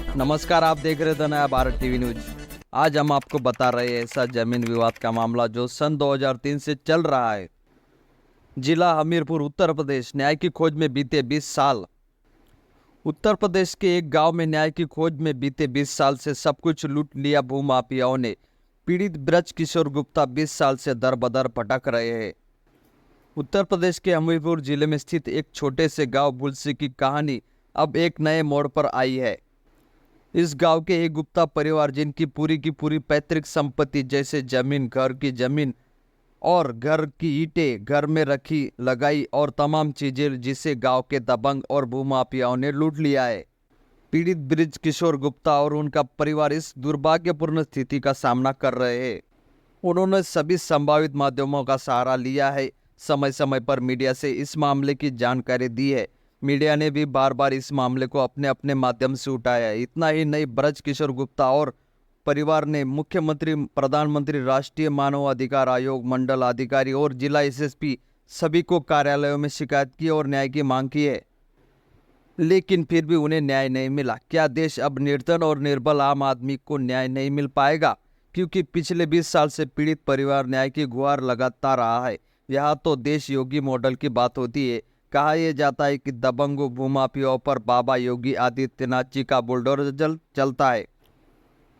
नमस्कार, आप देख रहे थे नया भारत टीवी न्यूज। आज हम आपको बता रहे हैं ऐसा जमीन विवाद का मामला जो सन 2003 से चल रहा है। जिला हमीरपुर, उत्तर प्रदेश। न्याय की खोज में बीते 20 साल। उत्तर प्रदेश के एक गांव में न्याय की खोज में बीते 20 साल से सब कुछ लूट लिया भूमाफियाओं ने। पीड़ित ब्रज किशोर गुप्ता 20 साल से दर बदर भटक रहे हैं। उत्तर प्रदेश के हमीरपुर जिले में स्थित एक छोटे से गांव बुलसी की कहानी अब एक नए मोड़ पर आई है। इस गांव के एक गुप्ता परिवार, जिनकी पूरी पैतृक संपत्ति जैसे जमीन, घर की जमीन और घर की ईंटें घर में रखी लगाई और तमाम चीजें, जिसे गांव के दबंग और भूमाफियाओं ने लूट लिया है। पीड़ित ब्रिज किशोर गुप्ता और उनका परिवार इस दुर्भाग्यपूर्ण स्थिति का सामना कर रहे हैं। उन्होंने सभी संभावित माध्यमों का सहारा लिया है, समय समय पर मीडिया से इस मामले की जानकारी दी है। मीडिया ने भी बार बार इस मामले को अपने अपने माध्यम से उठाया है। इतना ही नहीं, ब्रज किशोर गुप्ता और परिवार ने मुख्यमंत्री, प्रधानमंत्री, राष्ट्रीय मानव अधिकार आयोग, मंडल अधिकारी और जिला एसएसपी सभी को कार्यालयों में शिकायत की और न्याय की मांग की है, लेकिन फिर भी उन्हें न्याय नहीं मिला। क्या देश अब निर्धन और निर्बल आम आदमी को न्याय नहीं मिल पाएगा? क्योंकि पिछले 20 साल से पीड़ित परिवार न्याय की गुहार लगाता रहा है। यहाँ तो देश योगी मॉडल की बात होती है। कहा यह जाता है कि दबंगों भूमाफियाओं पर बाबा योगी आदित्यनाथ जी का बुलडोजर चलता है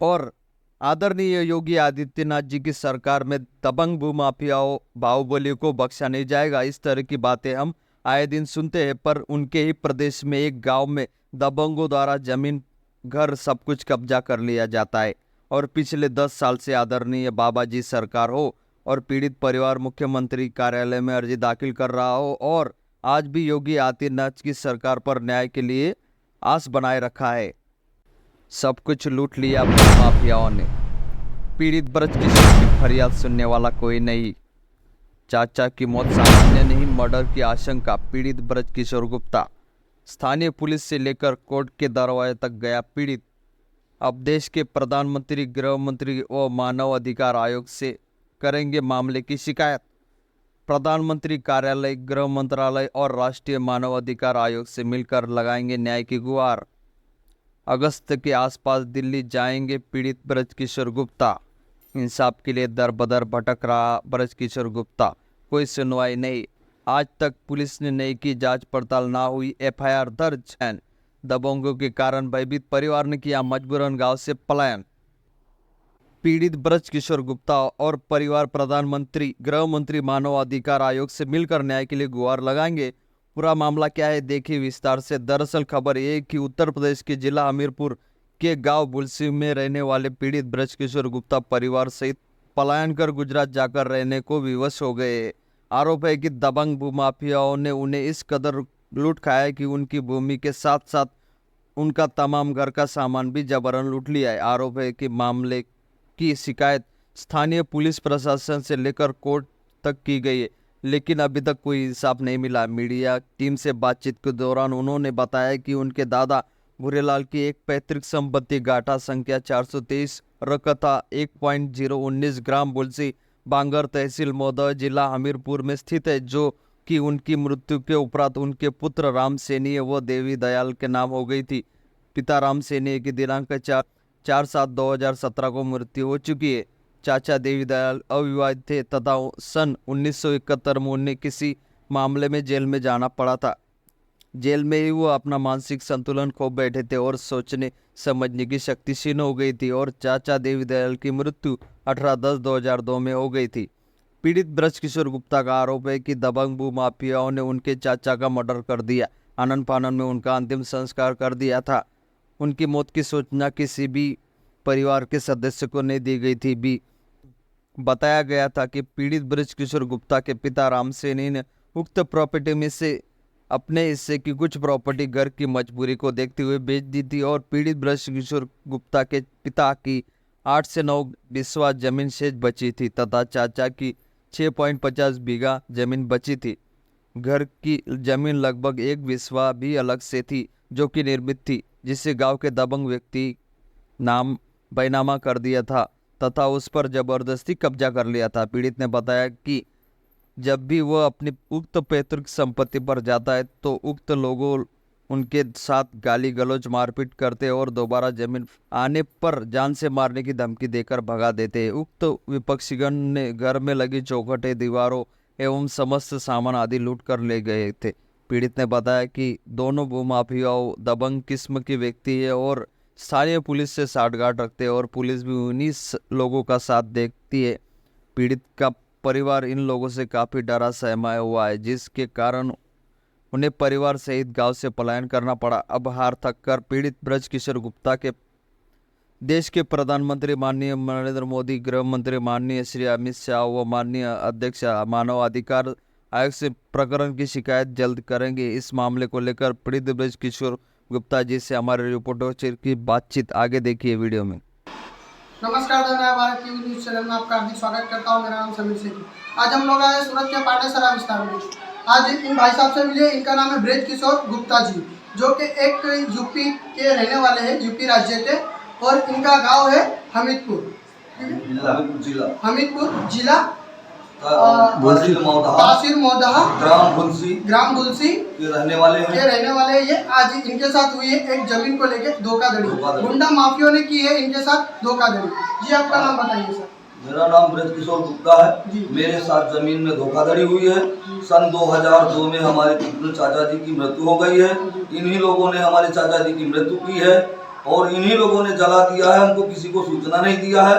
और आदरणीय योगी आदित्यनाथ जी की सरकार में दबंग भूमाफियाओं बाहुबली को बख्शा नहीं जाएगा। इस तरह की बातें हम आए दिन सुनते हैं, पर उनके ही प्रदेश में एक गांव में दबंगों द्वारा जमीन, घर, सब कुछ कब्जा कर लिया जाता है। और पिछले 10 साल से आदरणीय बाबा जी सरकार हो और पीड़ित परिवार मुख्यमंत्री कार्यालय में अर्जी दाखिल कर रहा हो और आज भी योगी आदित्यनाथ की सरकार पर न्याय के लिए आस बनाए रखा है। सब कुछ लूट लिया माफियाओं ने। पीड़ित ब्रज किशोर की फरियाद सुनने वाला कोई नहीं। चाचा की मौत सामान्य नहीं, मर्डर की आशंका। पीड़ित ब्रज किशोर गुप्ता स्थानीय पुलिस से लेकर कोर्ट के दरवाजे तक गया पीड़ित। अब देश के प्रधानमंत्री, गृह मंत्री और मानव अधिकार आयोग से करेंगे मामले की शिकायत। प्रधानमंत्री कार्यालय, गृह मंत्रालय और राष्ट्रीय मानव अधिकार आयोग से मिलकर लगाएंगे न्याय की गुहार। अगस्त के आसपास दिल्ली जाएंगे पीड़ित ब्रज किशोर गुप्ता। इंसाफ के लिए दर बदर भटक रहा ब्रज किशोर गुप्ता। कोई सुनवाई नहीं। आज तक पुलिस ने नहीं की जांच पड़ताल, ना हुई एफआईआर दर्ज। दबंगों के कारण भयभीत परिवार ने किया मजबूरन गांव से पलायन। पीड़ित ब्रज किशोर गुप्ता और परिवार प्रधानमंत्री, गृह मंत्री, मानव अधिकार आयोग से मिलकर न्याय के लिए गुहार लगाएंगे। पूरा मामला क्या है, देखिए विस्तार से। दरअसल खबर ये कि उत्तर प्रदेश के जिला हमीरपुर के गांव बुलसी में रहने वाले पीड़ित ब्रज किशोर गुप्ता परिवार सहित पलायन कर गुजरात जाकर रहने को विवश हो गए। आरोप है कि दबंग भूमाफियाओं ने उन्हें इस कदर लूट खाया कि उनकी भूमि के साथ साथ उनका तमाम घर का सामान भी जबरन लूट लिया है। आरोप है कि मामले की शिकायत स्थानीय पुलिस प्रशासन से लेकर कोर्ट तक की गई है, लेकिन अभी तक कोई इंसाफ नहीं मिला। मीडिया टीम से बातचीत के दौरान उन्होंने बताया कि उनके दादा भूरेलाल की एक पैतृक संपत्ति गाठा संख्या 423 रकता 1.019 ग्राम बुलसी, बांगर, तहसील महोदय, जिला हमीरपुर में स्थित है, जो कि उनकी मृत्यु के उपरांत उनके पुत्र राम सैनी व देवी दयाल के नाम हो गई थी। पिता राम सैनी की दिनांक 4/7/2017 को मृत्यु हो चुकी है। चाचा देवी दयाल अविवाहित थे तथा सन 1971 में उन्हें किसी मामले में जेल में जाना पड़ा था। जेल में ही वो अपना मानसिक संतुलन खो बैठे थे और सोचने समझने की शक्ति क्षीण हो गई थी और चाचा देवी दयाल की मृत्यु 18/10/2002 में हो गई थी। पीड़ित ब्रज किशोर गुप्ता का आरोप है कि दबंग भूमाफियाओं ने उनके चाचा का मर्डर कर दिया, आनन फानन में उनका अंतिम संस्कार कर दिया था। उनकी मौत की सूचना किसी भी परिवार के सदस्य को नहीं दी गई थी। भी बताया गया था कि पीड़ित ब्रज किशोर गुप्ता के पिता राम सैनी ने उक्त प्रॉपर्टी में से अपने हिस्से की कुछ प्रॉपर्टी घर की मजबूरी को देखते हुए बेच दी थी और पीड़ित ब्रज किशोर गुप्ता के पिता की 8 से 9 बिस्वा जमीन शेष बची थी तथा चाचा की 6.50 बीघा जमीन बची थी। घर की जमीन लगभग 1 बिस्वा भी अलग से थी, जो कि निर्मित थी, जिसे गांव के दबंग व्यक्ति नाम बैनामा कर दिया था तथा उस पर जबरदस्ती कब्जा कर लिया था। पीड़ित ने बताया कि जब भी वह अपनी उक्त पैतृक संपत्ति पर जाता है तो उक्त लोगों उनके साथ गाली गलौज मारपीट करते और दोबारा जमीन आने पर जान से मारने की धमकी देकर भगा देते। उक्त विपक्षीगण ने घर में लगी चौखटें, दीवारों एवं समस्त सामान आदि लूट कर ले गए थे। पीड़ित ने बताया कि दोनों भूमाफियाओं दबंग किस्म के व्यक्ति है और स्थानीय पुलिस से साठगांठ रखते हैं और पुलिस भी उन्हीं लोगों का साथ देखती है। पीड़ित का परिवार इन लोगों से काफ़ी डरा सहमाया हुआ है, जिसके कारण उन्हें परिवार सहित गांव से पलायन करना पड़ा। अब हार थक कर पीड़ित ब्रजकिशोर गुप्ता के देश के प्रधानमंत्री माननीय नरेंद्र मोदी, गृह मंत्री माननीय श्री अमित शाह व माननीय अध्यक्ष मानव अधिकार आयोग से प्रकरण की शिकायत जल्द करेंगे। इस मामले को लेकर पीड़ित ब्रजकिशोर गुप्ता जी से हमारे रिपोर्टर की बातचीत आगे देखिए वीडियो में। नमस्कार, नया भारत टीवी न्यूज चैनल में आपका हार्दिक स्वागत करता हूं। मेरा नाम समीर सेठी। आज हम लोग आए सूरत के पाटेसरा विस्तार में। आज इन भाई साहब से मिले। इनका नाम है ब्रजकिशोर गुप्ता जी, जो कि एक यूपी के रहने वाले हैं, यूपी राज्य के, और इनका गांव है हमीरपुर जिला तहसील मौदहा ग्राम बुलसी के रहने वाले ये। आज इनके साथ हुई है एक जमीन को लेके धोखाधड़ी। गुंडा माफियों ने की है इनके साथ धोखाधड़ी। जी, आपका नाम बताइए सर। मेरा नाम ब्रजकिशोर गुप्ता है। मेरे साथ जमीन में धोखाधड़ी हुई है। सन 2002 में हमारे चाचा जी की मृत्यु हो गई है। इन्हीं लोगों ने हमारे चाचा जी की मृत्यु की है और इन्हीं लोगों ने जला दिया है। हमको किसी को सूचना नहीं दिया है।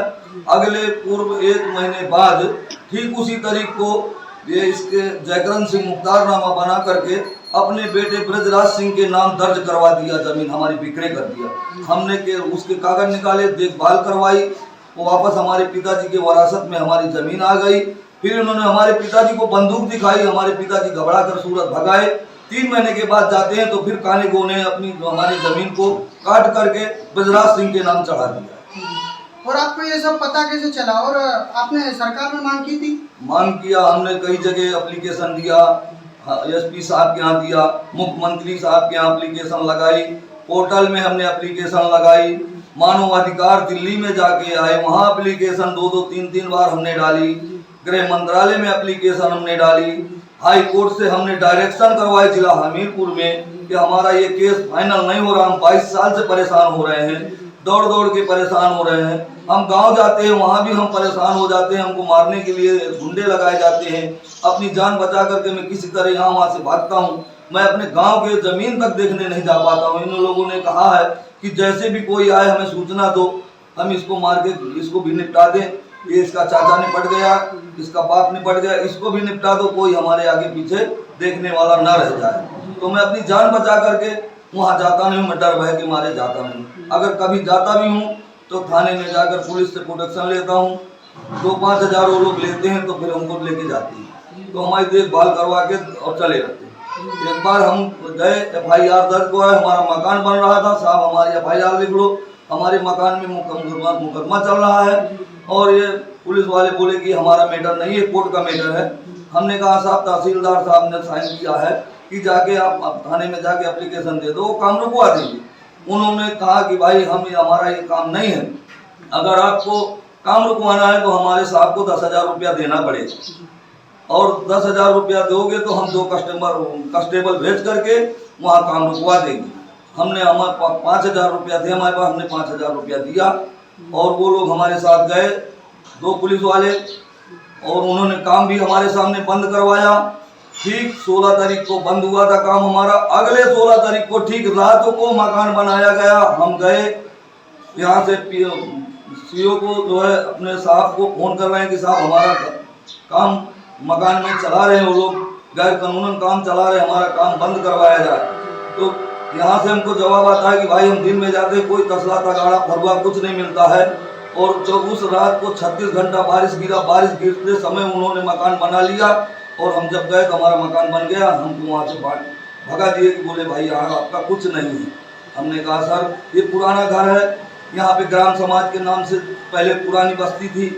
अगले पूर्व 1 महीने बाद ठीक उसी तारीख को ये इसके जयकरण सिंह मुख्तारनामा बना करके अपने बेटे ब्रजराज सिंह के नाम दर्ज करवा दिया। जमीन हमारी बिक्री कर दिया। हमने के उसके कागज निकाले, देखभाल करवाई, वो वापस हमारे पिताजी के वरासत में हमारी जमीन आ गई। फिर उन्होंने हमारे पिताजी को बंदूक दिखाई। हमारे पिताजी घबरा कर सूरत भगाए। 3 महीने के बाद जाते हैं तो फिर काने गोने अपनी हमारी जमीन को काट करके ब्रजराज सिंह के नाम चढ़ा दिया। और आपको ये सब पता कैसे चला और आपने सरकार में मांग की थी? मांग किया, हमने कई जगह एप्लीकेशन दिया, एसपी साहब के यहाँ दिया, मुख्यमंत्री साहब के यहाँ एप्लीकेशन लगाई, पोर्टल में हमने एप्लीकेशन लगाई, मानव अधिकार दिल्ली में जाके आए, वहाँ एप्लीकेशन 2-2, 3-3 बार हमने डाली, गृह मंत्रालय में एप्लीकेशन हमने डाली, हाई कोर्ट से हमने डायरेक्शन करवाए जिला हमीरपुर में कि हमारा ये केस फाइनल नहीं हो रहा। हम 22 साल से परेशान हो रहे हैं, दौड़ दौड़ के परेशान हो रहे हैं। हम गांव जाते हैं, वहां भी हम परेशान हो जाते हैं। हमको मारने के लिए गुंडे लगाए जाते हैं। अपनी जान बचा करके मैं किसी तरह यहाँ वहां से भागता हूँ। मैं अपने गांव के जमीन तक देखने नहीं जा पाता हूँ। इन लोगों ने कहा है कि जैसे भी कोई आए हमें सूचना दो, हम इसको मार के इसको भी निपटा दें। ये इसका चाचा निपट गया, इसका बाप निपट गया, इसको भी निपटा दो, कोई हमारे आगे पीछे देखने वाला न रह जाए। तो मैं अपनी जान बचा करके वहाँ जाता नहीं हूँ। मैं डर भय के मारे जाता नहीं। अगर कभी जाता भी हूँ तो थाने में जाकर पुलिस से प्रोटेक्शन लेता हूँ। 2-5 हज़ार वो लोग लेते हैं तो फिर हमको लेके जाते हैं, तो हमारी देखभाल करवा के और चले जाते हैं। एक बार हम गए, FIR दर्ज हुआ है। हमारा मकान बन रहा था, साहब हमारी FIR लिख लो, हमारे मकान में मुकदमा चल रहा है। और ये पुलिस वाले बोले कि हमारा मैटर नहीं है, कोर्ट का मैटर है। हमने कहा साहब तहसीलदार साहब ने साइन किया है कि जाके आप थाने में जाके एप्लीकेशन दे दो, वो काम रुकवा देंगे। उन्होंने कहा कि भाई हमारा ये काम नहीं है, अगर आपको काम रुकवाना है तो हमारे साहब को 10,000 रुपया देना पड़ेगा और 10,000 रुपया दोगे तो हम 2 कांस्टेबल भेज करके वहाँ काम रुकवा देंगे। हमने हमारे 5,000 रुपया थे हमारे पास, हमने 5,000 रुपया दिया और वो लोग हमारे साथ गए, 2 पुलिस वाले, और उन्होंने काम भी हमारे सामने बंद करवाया। ठीक 16 तारीख को बंद हुआ था काम हमारा। अगले 16 तारीख को ठीक रात को मकान बनाया गया। हम गए यहाँ से सीओ को जो है अपने साहब को फोन कर रहे हैं कि साहब हमारा काम मकान में चला रहे हैं, वो लोग गैर कानूनन काम चला रहे हैं, हमारा काम बंद करवाया जाए। तो यहाँ से हमको जवाब आता है कि भाई हम दिन में जाते कोई तसला तगाड़ा फरुआ कुछ नहीं मिलता है। और उस रात को 36 घंटा बारिश गिरा। बारिश गिरते समय उन्होंने मकान बना लिया और हम जब गए तो हमारा मकान बन गया। हमको वहाँ से भगा दिए कि बोले भाई यहाँ आपका कुछ नहीं है। हमने कहा सर ये पुराना घर है, यहाँ पे ग्राम समाज के नाम से पहले पुरानी बस्ती थी।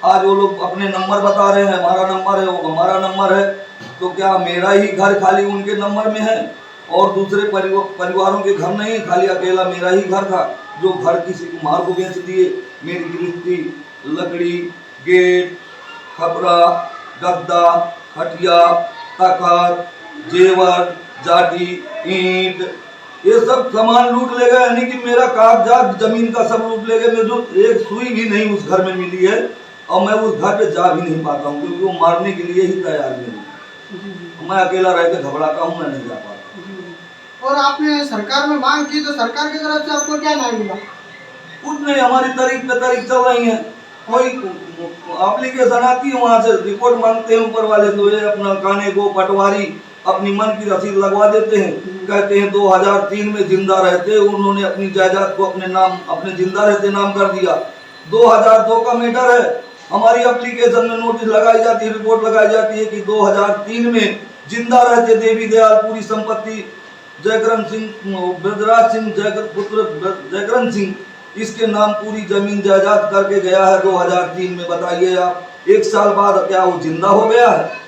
आज वो लोग अपने नंबर बता रहे हैं, हमारा नंबर है, वो हमारा नंबर है, तो क्या मेरा ही घर खाली उनके नंबर में है और दूसरे परिवारों के घर नहीं, खाली अकेला मेरा ही घर था जो घर किसी कुम्हार को बेच दिए। मेरी गृहस्थी, लकड़ी, गेट, खपरा, गद्दा, खटिया, तखत, जेवर, जाटी, ईंट, ये सब सामान लूट ले गए, यानी कि मेरा कागजात जमीन का सब लूट ले गए। मैं जो एक सुई भी नहीं उस घर में मिली है, और मैं उस घर पे जा भी नहीं पाता हूँ क्योंकि वो मारने के लिए ही तैयार नहीं। मैं अकेला रह के घबराता हूँ, मैं नहीं जा पाता। और आपने सरकार में मांग की तो सरकार की तरफ से आपको क्या न्याय मिला? कुछ नहीं, हमारी तारीख पे तारीख चल रही है। कोई एप्लीकेशन आती है, वहां से रिपोर्ट मांगते हैं ऊपर वाले, तो ये अपना काने को पटवारी अपनी मन की रसीद लगवा देते हैं। कहते हैं 2003 में जिंदा रहते उन्होंने अपनी जायदाद को अपने नाम, अपने जिंदा रहते नाम कर दिया। 2002 का मैटर है, हमारी एप्लीकेशन में नोटिस लगाई जाती है, रिपोर्ट लगाई जाती है कि 2003 में जिंदा रहते देवी दयाल, पूरी संपत्ति जयकरण सिंह, ब्रजराज सिंह पुत्र जयकरण सिंह, इसके नाम पूरी जमीन जायदाद करके गया है 2003 में। बताइए आप, 1 साल बाद क्या वो जिंदा हो गया है?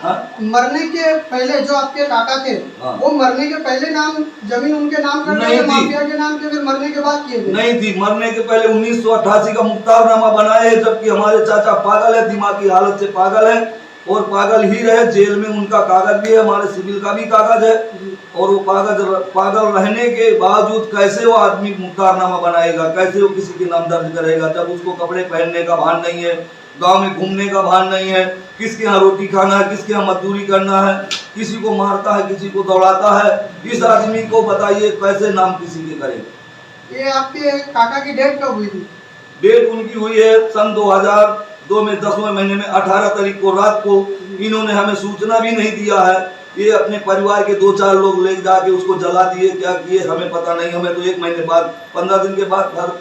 हाँ? मरने के पहले जो आपके काका थे, हाँ। वो मरने के पहले नाम जमीन उनके नाम कर नहीं दिए, थी। माफिया के नाम के, फिर मरने के बाद किए गए? नहीं थी, मरने के पहले 1988 का मुख्तारनामा बनाए हैं, जबकि हमारे चाचा पागल है, दिमागी हालत से पागल है और पागल ही रहे। जेल में उनका कागज भी है, हमारे सिविल का भी कागज है, और वो पागल रहने के बावजूद कैसे वो आदमी मुख्तारनामा बनाएगा, कैसे वो किसी के नाम दर्ज करेगा जब उसको कपड़े पहनने का भान नहीं है, गांव में घूमने का भान नहीं है, किसके यहाँ रोटी खाना है, किसके यहाँ मजदूरी करना है, किसी को मारता है, किसी को दौड़ाता है। इस आदमी को बताइए कैसे नाम किसी के करेगा? ये आपके काका की डेट कब हुई थी? डेट उनकी हुई है सन 2002 में 10वें महीने में 18 तारीख को रात को। इन्होंने हमें सूचना भी नहीं दिया है। ये अपने परिवार के 2-4 लोग ले जाके उसको जला दिए, क्या किए हमें पता नहीं। हमें तो 1 महीने बाद, 15 दिन के बाद घर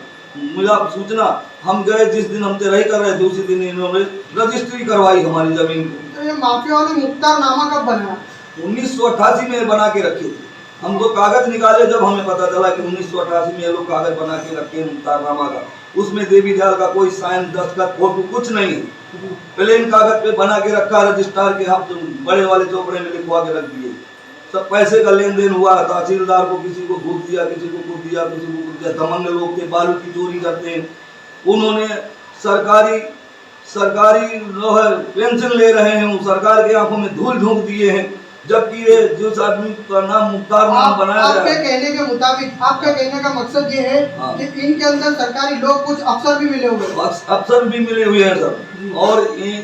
मिला सूचना। हम गए, जिस दिन हम तैराई कर रहे थे उसी दिन इन्होंने रजिस्ट्री करवाई हमारी जमीन को। तो ये माफिया ने मुख्तारनामा कब बनाया? 1988 में बना के रखे थे। हम तो कागज निकाले जब हमें पता चला कि 1988 में ये लोग कागज बना के रखे हैं मुख्तारनामा का। उसमें देवी दयाल का कोई साइन, दस्तखत, फोटो कुछ नहीं है। प्लेन कागज पे बना के रखा, रजिस्ट्रार के हाथ बड़े वाले चौपड़े में लिखवा के रख दिए। सब पैसे का लेन देन हुआ, तहसीलदार को किसी को घूस दिया, किसी को कुछ दिया, किसी को कुछ दिया। दमंग लोग थे, बालू की चोरी करते हैं। उन्होंने सरकारी जो है पेंशन ले रहे हैं, वो सरकार के आंखों में धूल झोंक दिए हैं, जबकि ये जिस आदमी का नाम मुख्तारनामा बनाया गया। आपके कहने के मुताबिक, आपका कहने का मकसद ये है कि इनके अंदर सरकारी लोग, कुछ अफसर भी मिले हुए हैं। अफसर भी मिले हुए हैं सब, और